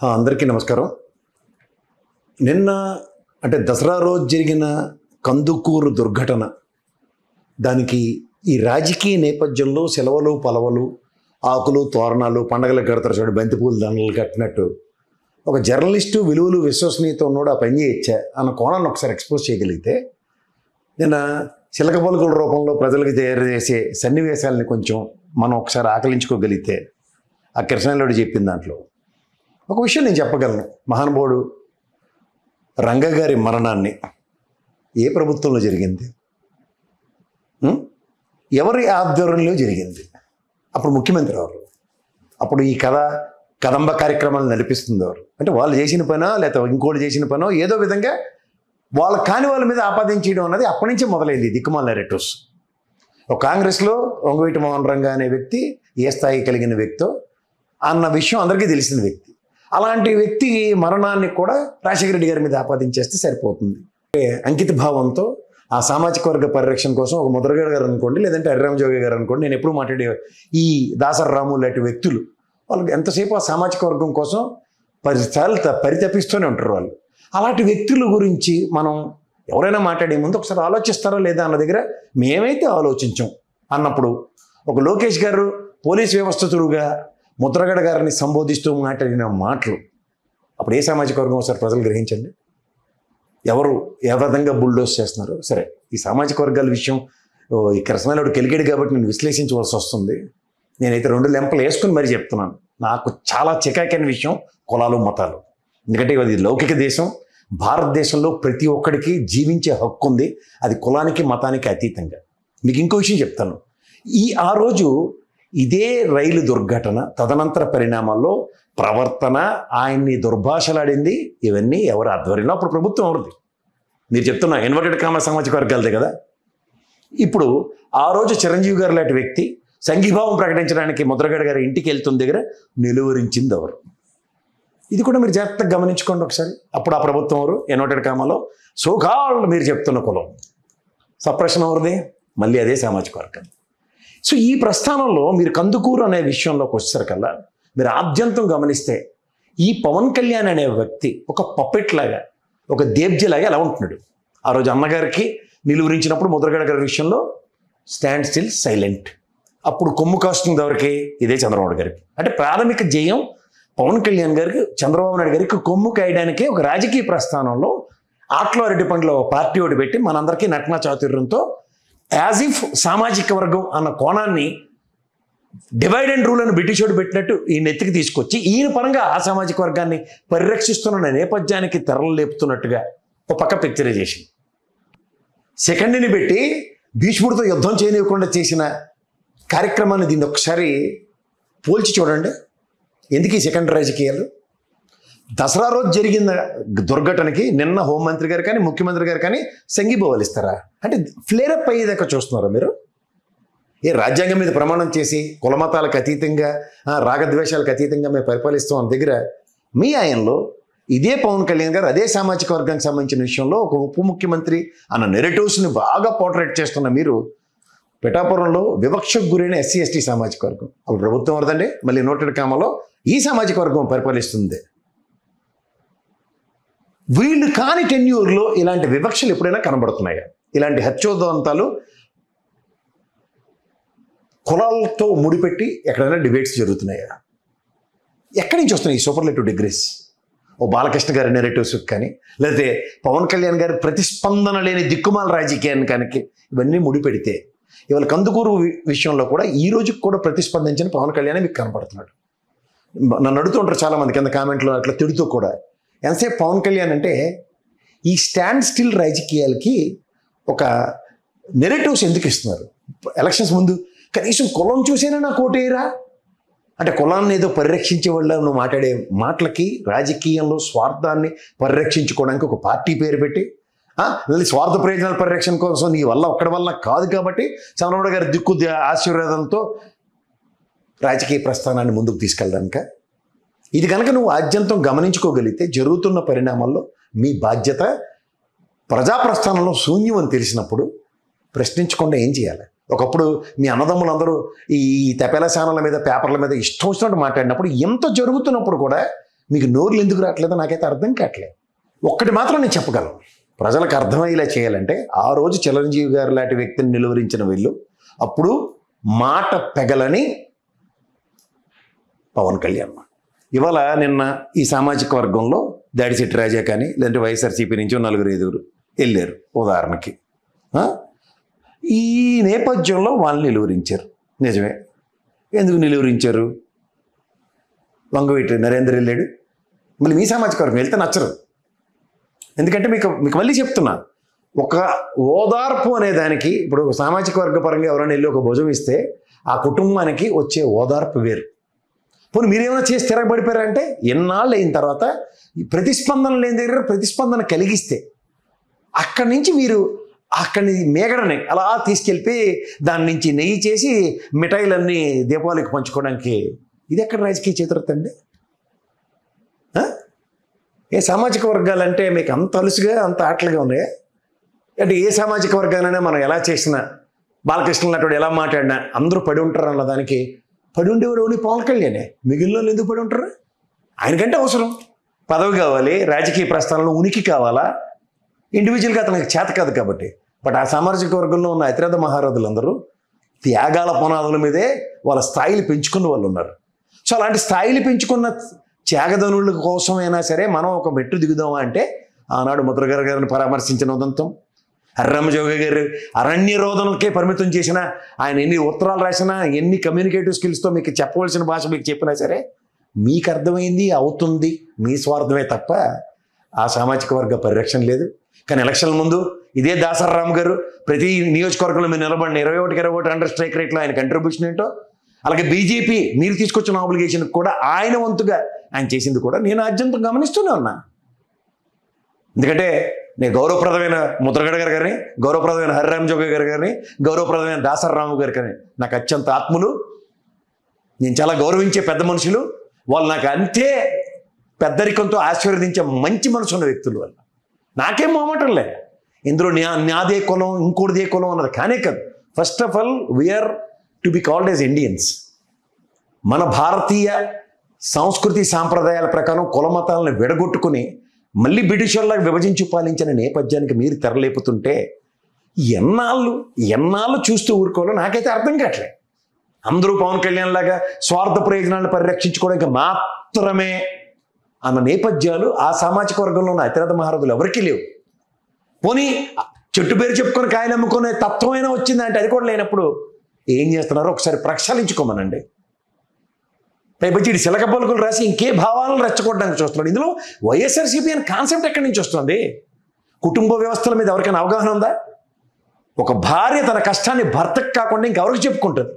అందరికీ నమస్కారం. నిన్న అంటే దసరా రోజు జరిగిన కందుకూరు దుర్ఘటన, దానికి ఈ రాజకీయ నేపథ్యంలో సెలవులు పలవలు ఆకులు తోరణాలు పండగలు కడతారు చూడండి, బంతిపూలు దండలు కట్టినట్టు ఒక జర్నలిస్టు విలువలు విశ్వసనీయత ఉన్నోడు ఆ పని చేయొచ్చా అన్న కోణాన్ని ఒకసారి ఎక్స్పోజ్ చేయగలిగితే, నిన్న చిలక పలుకుల రూపంలో ప్రజలకు తయారు చేసే సన్నివేశాలని కొంచెం మనం ఒకసారి ఆకలించుకోగలిగితే, ఆ కృష్ణారెడ్డి చెప్పిన దాంట్లో ఒక విషయం నేను చెప్పగలను. మహానుభావుడు రంగా గారి మరణాన్ని ఏ ప్రభుత్వంలో జరిగింది, ఎవరి ఆధ్వర్యంలో జరిగింది, అప్పుడు ముఖ్యమంత్రి ఎవరు, అప్పుడు ఈ కదంబ కార్యక్రమాలు నడిపిస్తుంది ఎవరు, అంటే వాళ్ళు చేసిన పనో లేకపోతే ఇంకోటి చేసిన పనో ఏదో విధంగా వాళ్ళ కాని వాళ్ళ మీద ఆపాదించడం అన్నది అప్పటి నుంచే మొదలైంది. దిక్కుమాల నెరేటివ్స్. ఒక కాంగ్రెస్లో వంగవీటి మోహన్ రంగా అనే వ్యక్తి ఏ స్థాయి కలిగిన వ్యక్తో అన్న విషయం అందరికీ తెలిసిన వ్యక్తి. అలాంటి వ్యక్తి మరణాన్ని కూడా రాజశేఖర రెడ్డి గారి మీద ఆపాదించేస్తే సరిపోతుంది. అంకిత భావంతో ఆ సామాజిక వర్గ పరిరక్షణ కోసం ఒక ముద్రగడ గారు అనుకోండి, లేదంటే హరిరామజోగి గారు అనుకోండి, నేను ఎప్పుడు మాట్లాడే ఈ దాసరి రాము లాంటి వ్యక్తులు వాళ్ళకి ఎంతసేపు ఆ సామాజిక వర్గం కోసం పరితపిస్తూనే ఉంటారు వాళ్ళు. అలాంటి వ్యక్తుల గురించి మనం ఎవరైనా మాట్లాడే ముందు ఒకసారి ఆలోచిస్తారా లేదా అన్న దగ్గర మేమైతే ఆలోచించాం అన్నప్పుడు, ఒక లోకేష్ గారు పోలీస్ వ్యవస్థతుడుగా ముద్రగడ గారిని సంబోధిస్తూ మాట్లాడిన మాటలు అప్పుడు ఏ సామాజిక వర్గం ఒకసారి ప్రజలు గ్రహించండి. ఎవరు ఏ విధంగా బుల్డోస్ చేస్తున్నారు. సరే, ఈ సామాజిక వర్గాల విషయం ఈ కృష్ణారెడ్డి కెలిగాడు కాబట్టి నేను విశ్లేషించవలసి వస్తుంది. నేనైతే 2 లెంపలు వేసుకుని మరీ చెప్తున్నాను. నాకు చాలా చికాకైన విషయం కులాలు మతాలు. ఎందుకంటే ఇది లౌకిక దేశం. భారతదేశంలో ప్రతి ఒక్కడికి జీవించే హక్కు ఉంది, అది కులానికి మతానికి అతీతంగా. మీకు ఇంకో విషయం చెప్తాను. ఆ రోజు ఇదే రైలు దుర్ఘటన తదనంతర పరిణామాల్లో ప్రవర్తన, ఆయన్ని దుర్భాషలాడింది, ఇవన్నీ ఎవరి ఆధ్వర్యంలో, అప్పుడు ప్రభుత్వం ఎవరిది మీరు చెప్తున్నా ఇన్వర్టెడ్ కామా సామాజిక వర్గాలదే కదా. ఇప్పుడు ఆ రోజు చిరంజీవి గారు లాంటి వ్యక్తి సంఘీభావం ప్రకటించడానికి ముద్రగడ గారి ఇంటికి వెళ్తున్న దగ్గర నిలువరించింది ఎవరు? ఇది కూడా మీరు జాగ్రత్తగా గమనించుకోండి ఒకసారి. అప్పుడు ఆ ప్రభుత్వం ఎవరు? ఇన్వర్టెడ్ కామాలో సోకాల్డ్ మీరు చెప్తున్న కులం. సప్రెషన్ ఎవరిది? మళ్ళీ అదే సామాజిక వర్గం. సో ఈ ప్రస్థానంలో మీరు కందుకూరు అనే విషయంలోకి వచ్చేసరికల్లా మీరు ఆద్యంతం గమనిస్తే, ఈ పవన్ కళ్యాణ్ అనే వ్యక్తి ఒక పప్పెట్ లాగా, ఒక దేబ్జలాగా ఎలా ఉంటున్నాడు. ఆ రోజు అన్నగారికి నిలువరించినప్పుడు ముద్రగడ గారి విషయంలో స్టాండ్ స్టిల్ సైలెంట్. అప్పుడు కొమ్ము కాస్తుంది ఎవరికి? ఇదే చంద్రబాబు గారికి. అంటే ప్రాథమిక జయం పవన్ కళ్యాణ్ గారికి, చంద్రబాబు నాయుడు గారికి కొమ్ము కాయడానికి ఒక రాజకీయ ప్రస్థానంలో ఆట్లో అరటి పండ్లో పార్టీ ఒకటి పెట్టి మనందరికీ నటనా చాతుర్యంతో యాజ్ ఇఫ్ సామాజిక వర్గం అన్న కోణాన్ని డివైడ్ అండ్ రూల్ అని బ్రిటిష్ వాడు పెట్టినట్టు ఈయన ఎత్తికి తీసుకొచ్చి ఈయన పరంగా ఆ సామాజిక వర్గాన్ని పరిరక్షిస్తున్న నేపథ్యానికి తెరలు లేపుతున్నట్టుగా ఒక పక్క పిక్చరైజేషన్. సెకండ్ని పెట్టి భీష్ముడితో యుద్ధం చేయనివ్వకుండా చేసిన కార్యక్రమాన్ని దీన్ని ఒకసారి పోల్చి చూడండి. ఎందుకు ఈ సెకండ్ రాజకీయాలు? దసరా రోజు జరిగిన దుర్ఘటనకి నిన్న హోంమంత్రి గారు కానీ ముఖ్యమంత్రి గారు కానీ సంఘీభావాలు ఇస్తారా? అంటే ఫ్లేరప్ అయ్యేదాకా చూస్తున్నారా మీరు? ఏ రాజ్యాంగం మీద ప్రమాణం చేసి కులమతాలకు అతీతంగా, రాగద్వేషాలకు అతీతంగా మేము పరిపాలిస్తాం అన్న దగ్గర మీ ఆయనలో ఇదే పవన్ కళ్యాణ్ గారు అదే సామాజిక వర్గానికి సంబంధించిన విషయంలో ఒక ఉప ముఖ్యమంత్రి అన్న నెరేటివ్స్ని బాగా పోర్ట్రేట్ చేస్తున్న మీరు పిఠాపురంలో వివక్షకు గురైన ఎస్సీ ఎస్టీ సామాజిక వర్గం అప్పుడు ప్రభుత్వం వరదండి, మళ్ళీ ఇన్వర్టెడ్ కామాలో ఈ సామాజిక వర్గం పరిపాలిస్తుంది. వీళ్ళు కాని టెన్యూర్లో ఇలాంటి వివక్షలు ఎప్పుడైనా కనబడుతున్నాయా? ఇలాంటి హత్యోదంతాలు కులాలతో ముడిపెట్టి ఎక్కడైనా డిబేట్స్ జరుగుతున్నాయా? ఎక్కడి నుంచి వస్తున్నాయి ఈ సూపర్లేటివ్ డిగ్రీస్? ఓ బాలకృష్ణ గారి నెరేటివ్స్ కానీ, లేకపోతే పవన్ కళ్యాణ్ గారి ప్రతిస్పందన లేని దిక్కుమాల రాజకీయానికి ఇవన్నీ ముడిపెడితే ఇవాళ కందుకూరు విషయంలో కూడా ఈ రోజుకి కూడా ప్రతిస్పందించిన పవన్ కళ్యాణ్ మీకు కనపడుతున్నాడు. నన్ను అడుగుతుంటారు చాలామంది కింద కామెంట్లో అట్లా తిడుతూ కూడా, ఎంతసేపు పవన్ కళ్యాణ్ అంటే ఈ స్టాండ్ స్టిల్ రాజకీయాలకి ఒక నెరేటివ్స్ ఎందుకు ఇస్తున్నారు? ఎలక్షన్స్ ముందు కనీసం కులం చూసేనా నాకు ఓటేయరా అంటే, కులాన్ని ఏదో పరిరక్షించే వాళ్ళ నువ్వు మాట్లాడే మాటలకి రాజకీయంలో స్వార్థాన్ని పరిరక్షించుకోవడానికి ఒక పార్టీ పేరు పెట్టి, స్వార్థ ప్రయోజనాల పరిరక్షణ కోసం నీ వల్ల ఒక్కడి వల్ల కాదు కాబట్టి చంద్రబాబు గారి దిక్కు ఆశీర్వాదంతో రాజకీయ ప్రస్థానాన్ని ముందుకు తీసుకెళ్ళడానిక? ఇది కనుక నువ్వు ఆద్యంతం గమనించుకోగలిగితే జరుగుతున్న పరిణామాల్లో మీ బాధ్యత ప్రజాప్రస్థానంలో శూన్యం అని తెలిసినప్పుడు ప్రశ్నించకుండా ఏం చేయాలి? ఒకప్పుడు మీ అన్నదమ్ములందరూ ఈ తెపెల ఛానళ్ళ మీద పేపర్ల మీద ఇష్టం వచ్చినట్టు మాట్లాడినప్పుడు ఎంత జరుగుతున్నప్పుడు కూడా మీకు నోర్లు ఎందుకు రావట్లేదో నాకైతే అర్థం కావట్లేదు. ఒక్కటి మాత్రం నేను చెప్పగలను, ప్రజలకు అర్థమయ్యేలా చేయాలంటే ఆ రోజు చిరంజీవి గారు లాంటి వ్యక్తిని నిలువరించిన వీళ్ళు అప్పుడు మాట పెగలని పవన్ కళ్యాణ్. ఇవాళ నిన్న ఈ సామాజిక వర్గంలో దాడిశెట్టి రాజా కానీ లేదంటే వైఎస్ఆర్సీపీ నుంచి 4-5 వెళ్ళారు ఉదాహరణకి. ఈ నేపథ్యంలో వాళ్ళని నిలువరించారు. నిజమే, ఎందుకు నిలువరించారు? వంగవీటి నరేంద్ర వెళ్ళాడు, మళ్ళీ మీ సామాజిక వర్గం వెళ్తే నచ్చరు. ఎందుకంటే మీకు మళ్ళీ చెప్తున్నా, ఒక ఓదార్పు అనే దానికి ఇప్పుడు సామాజిక వర్గ పరంగా ఎవరైనా వెళ్ళి ఒక భుజం ఇస్తే ఆ కుటుంబానికి వచ్చే ఓదార్పు వేరు. పోనీ మీరేమైనా చేసి తిరగబడిపోయారంటే ఎన్నాళ్ళు అయిన తర్వాత ఈ ప్రతిస్పందన లేని దగ్గర ప్రతిస్పందన కలిగిస్తే అక్కడి నుంచి మీరు అక్కడి మేగడని అలా తీసుకెళ్ళి దాని నుంచి నెయ్యి చేసి మిఠాయిలన్నీ దీపావళికి పంచుకోవడానికి ఇది ఎక్కడ రాజకీయ చతురత అండి? ఏ సామాజిక వర్గాలంటే మీకు అంత అలుసుగా అంత ఆటలుగా ఉన్నాయా? అంటే ఏ సామాజిక వర్గాలైనా మనం ఎలా చేసినా బాలకృష్ణ నటుడు ఎలా మాట్లాడినా అందరూ పడి ఉంటారు అన్న దానికి పడి ఉండేవాడు ఓన్లీ పవన్ కళ్యాణే. మిగిలిన వాళ్ళు ఎందుకు పడి ఉంటారు? ఆయనకంటే అవసరం పదవి కావాలి, రాజకీయ ప్రస్థానంలో ఉనికి కావాలా, ఇండివిజువల్గా అతనికి చేత కాదు కాబట్టి. బట్ ఆ సామాజిక వర్గంలో ఉన్న అతిరథ మహారథులందరూ త్యాగాల పునాదుల మీదే వాళ్ళ స్థాయిలు పెంచుకున్న వాళ్ళు ఉన్నారు. సో అలాంటి స్థాయిలు పెంచుకున్న త్యాగధనుల కోసమైనా సరే మనం ఒక మెట్టు దిగుదామా అంటే ఆనాడు ముద్రగర్ గారిని పరామర్శించిన ఉదంతం, హర్రామజోగి గారు అరణ్య రోదనలకే పరిమితం చేసినా, ఆయన ఎన్ని ఉత్తరాలు రాసినా, ఎన్ని కమ్యూనికేటివ్ స్కిల్స్తో మీకు చెప్పవలసిన భాష మీకు చెప్పినా సరే మీకు అర్థమైంది అవుతుంది మీ స్వార్థమే తప్ప ఆ సామాజిక వర్గ పరిరక్షణ లేదు. కానీ ఎలక్షన్ల ముందు ఇదే దాసరామ్ గారు ప్రతి నియోజకవర్గంలో మీరు నిలబడిన 21 అండర్ స్ట్రైక్ రేట్లో ఆయన కంట్రిబ్యూషన్ ఏంటో, అలాగే బీజేపీ మీరు తీసుకొచ్చిన ఆబ్లిగేషన్ కూడా ఆయన వంతుగా ఆయన చేసింది కూడా నేను అత్యంతం గమనిస్తూనే ఉన్నా. ఎందుకంటే నేను గౌరవప్రదమైన ముద్రగడ గారు కానీ, గౌరవప్రదమైన హరిరామజోగి గారు కానీ, గౌరవప్రదమైన దాసరాము గారు కానీ నాకు అత్యంత ఆత్ములు, నేను చాలా గౌరవించే పెద్ద మనుషులు. వాళ్ళు నాకు అంతే పెద్దరికంతో ఆశీర్వదించే మంచి మనసు ఉన్న వ్యక్తులు. వాళ్ళు నాకేం మొహమాటం లే, ఇందులో నాదే కులం ఇంకోటిదే కులం అన్నది కానే కాదు. First of all we are to be called as Indians. మన భారతీయ సంస్కృతి సాంప్రదాయాల ప్రకారం కుల మతాలను విడగొట్టుకుని మళ్ళీ బ్రిటిష్ వాళ్ళకి విభజించి పాలించిన నేపథ్యానికి మీరు తెరలేపుతుంటే ఎన్నాళ్ళు చూస్తూ ఊరుకోవాలో నాకైతే అర్థం కావట్లేదు. అందరూ పవన్ కళ్యాణ్ లాగా స్వార్థ ప్రయోజనాలను పరిరక్షించుకోవడానికి మాత్రమే అన్న నేపథ్యాలు ఆ సామాజిక వర్గంలో ఉన్న అతిరథ మహారథులు ఎవరికీ లేవు. పోనీ చెట్టు పేరు చెప్పుకొని కాయలు అమ్ముకునే తత్వమైనా వచ్చిందంటే అది కూడా లేనప్పుడు ఏం చేస్తున్నారో ఒకసారి ప్రక్షాళించుకోమనండి. పైపచ్చి ఇటు సిలక పలుకులు రాసి ఇంకే భావాలను రెచ్చగొట్టడానికి చూస్తున్నాడు. ఇందులో వైఎస్ఆర్సీపీ అనే కాన్సెప్ట్ ఎక్కడి నుంచి వస్తుంది? కుటుంబ వ్యవస్థల మీద ఎవరికైనా అవగాహన ఉందా? ఒక భార్య తన కష్టాన్ని భర్తకు కాకుండా ఇంకెవరికి చెప్పుకుంటుంది?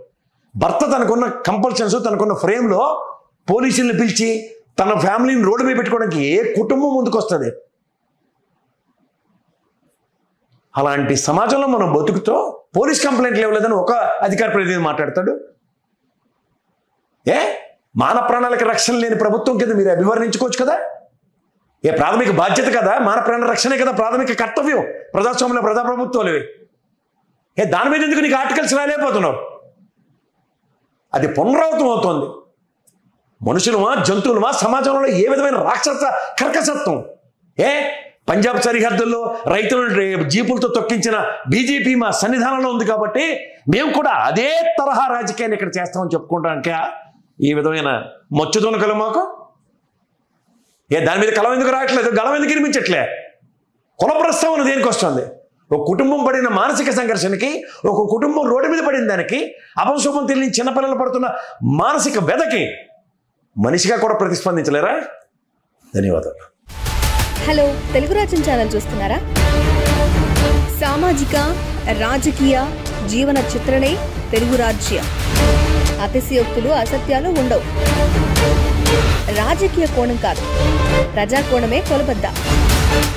భర్త తనకున్న కంపల్షన్స్ తనకున్న ఫ్రేమ్లో పోలీసులను పిలిచి తన ఫ్యామిలీని రోడ్డు మీద పెట్టుకోవడానికి ఏ కుటుంబం ముందుకు వస్తుంది? అలాంటి సమాజంలో మనం బతుకుతో పోలీస్ కంప్లైంట్లు ఇవ్వలేదని ఒక అధికార ప్రతినిధి మాట్లాడతాడు. మానవ ప్రాణాలకు రక్షణ లేని ప్రభుత్వం కింద మీరు అభివర్ణించుకోవచ్చు కదా. ప్రాథమిక బాధ్యత కదా, మానవ ప్రాణ రక్షణే కదా ప్రాథమిక కర్తవ్యం ప్రజాస్వామ్యంలో ప్రజాప్రభుత్వాలు. దాని మీద ఎందుకు నీకు ఆర్టికల్స్ రాలేకపోతున్నావు? అది పునరావృతం అవుతోంది. మనుషులమా జంతువులమా సమాజంలో ఏ విధమైన రాక్షస కర్కసత్వం? పంజాబ్ సరిహద్దుల్లో రైతులను జీపులతో తొక్కించిన బీజేపీ మా సన్నిధానంలో ఉంది కాబట్టి మేము కూడా అదే తరహా రాజకీయాన్ని ఇక్కడ చేస్తామని చెప్పుకుంటానికి ఈ విధమైన మచ్చుతున్న కలం మాకు దాని మీద కలం ఎందుకు రావట్లేదు? గలం ఎందుకు నిర్మించట్లే? కుల ప్రస్తావన దేనికి వస్తుంది? ఒక కుటుంబం పడిన మానసిక సంఘర్షణకి, ఒక కుటుంబం రోడ్డు మీద పడిన దానికి, అపశుభం తెలియని చిన్నపిల్లలు పడుతున్న మానసిక వ్యధకి మనిషిగా కూడా ప్రతిస్పందించలేరా? ధన్యవాదాలు. హలో, తెలుగు రాజ్యం ఛానల్ చూస్తున్నారా? సామాజిక రాజకీయ జీవన చిత్రణే తెలుగు రాజ్యం. అతిశయోక్తులు అసత్యాలు ఉండవు. రాజకీయ కోణం కాదు, ప్రజా కోణమే కొలబద్ద.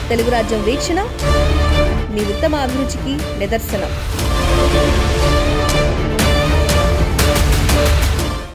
తెలుగు రాజ్యం వీక్షణ మీ ఉత్తమ అభిరుచికి నిదర్శనం.